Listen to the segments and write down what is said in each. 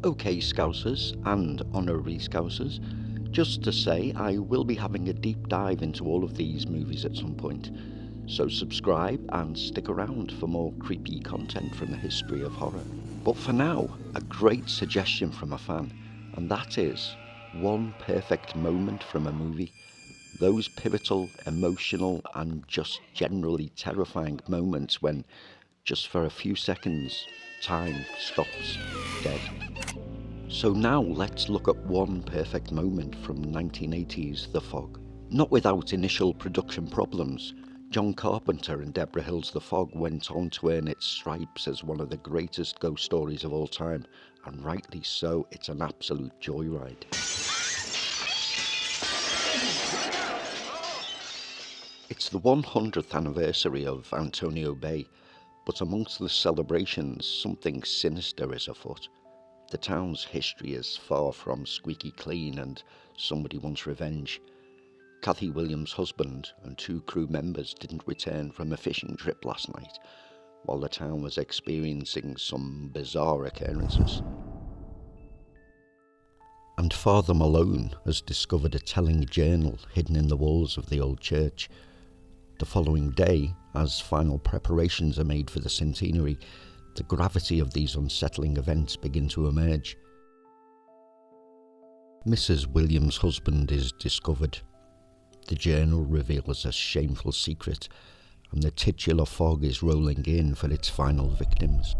Okay, Scousers and honorary Scousers, just to say I will be having a deep dive into all of these movies at some point, so subscribe and stick around for more creepy content from the history of horror. But for now, a great suggestion from a fan, and that is one perfect moment from a movie. Those pivotal, emotional and just generally terrifying moments when, just for a few seconds, time stops dead. So now let's look at one perfect moment from 1980's The Fog. Not without initial production problems, John Carpenter and Debra Hill's The Fog went on to earn its stripes as one of the greatest ghost stories of all time, and rightly so. It's an absolute joyride. It's the 100th anniversary of Antonio Bay, but amongst the celebrations, something sinister is afoot. The town's history is far from squeaky clean, and somebody wants revenge. Kathy Williams' husband and 2 crew members didn't return from a fishing trip last night, while the town was experiencing some bizarre occurrences. And Father Malone has discovered a telling journal hidden in the walls of the old church. The following day, as final preparations are made for the centenary, the gravity of these unsettling events begin to emerge. Mrs. Williams' husband is discovered. The journal reveals a shameful secret, and the titular fog is rolling in for its final victims.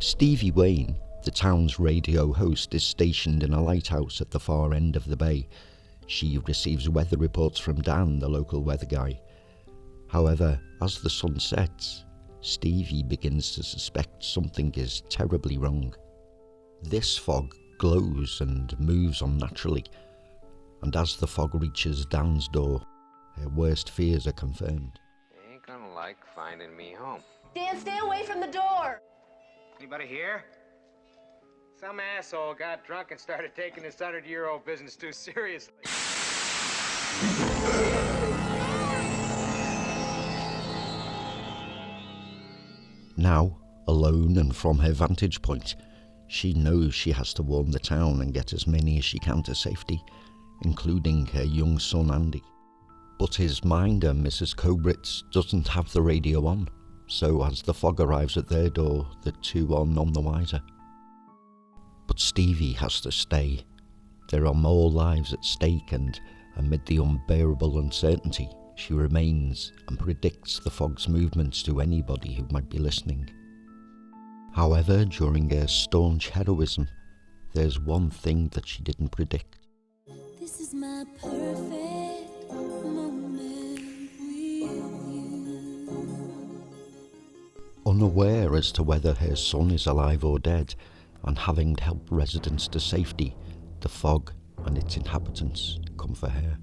Stevie Wayne, the town's radio host, is stationed in a lighthouse at the far end of the bay. She receives weather reports from Dan, the local weather guy. However, as the sun sets, Stevie begins to suspect something is terribly wrong. This fog glows and moves unnaturally, and as the fog reaches Dan's door, her worst fears are confirmed. You ain't gonna like finding me home. Dan, stay away from the door! Anybody here? Some asshole got drunk and started taking this 100-year-old business too seriously. Now, alone and from her vantage point, she knows she has to warn the town and get as many as she can to safety, including her young son Andy. But his minder, Mrs. Cobritz, doesn't have the radio on, so as the fog arrives at their door, the two are none the wiser. But Stevie has to stay. There are more lives at stake, and amid the unbearable uncertainty, she remains and predicts the fog's movements to anybody who might be listening. However, during her staunch heroism, there's one thing that she didn't predict. This is my perfect moment with you. Unaware as to whether her son is alive or dead, and having helped residents to safety, the fog and its inhabitants come for her.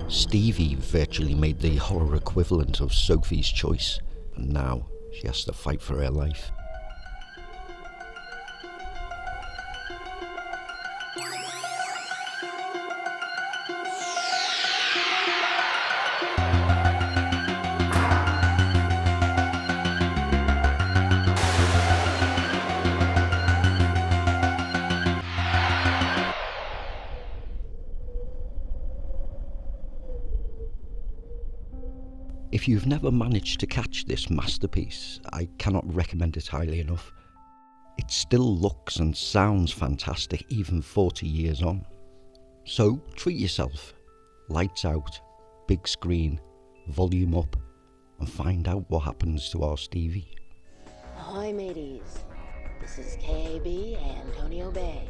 Stevie virtually made the horror equivalent of Sophie's Choice, and now she has to fight for her life. If you've never managed to catch this masterpiece, I cannot recommend it highly enough. It still looks and sounds fantastic even 40 years on. So treat yourself. Lights out, big screen, volume up, and find out what happens to our Stevie. Ahoy, mateys. This is KB Antonio Bay.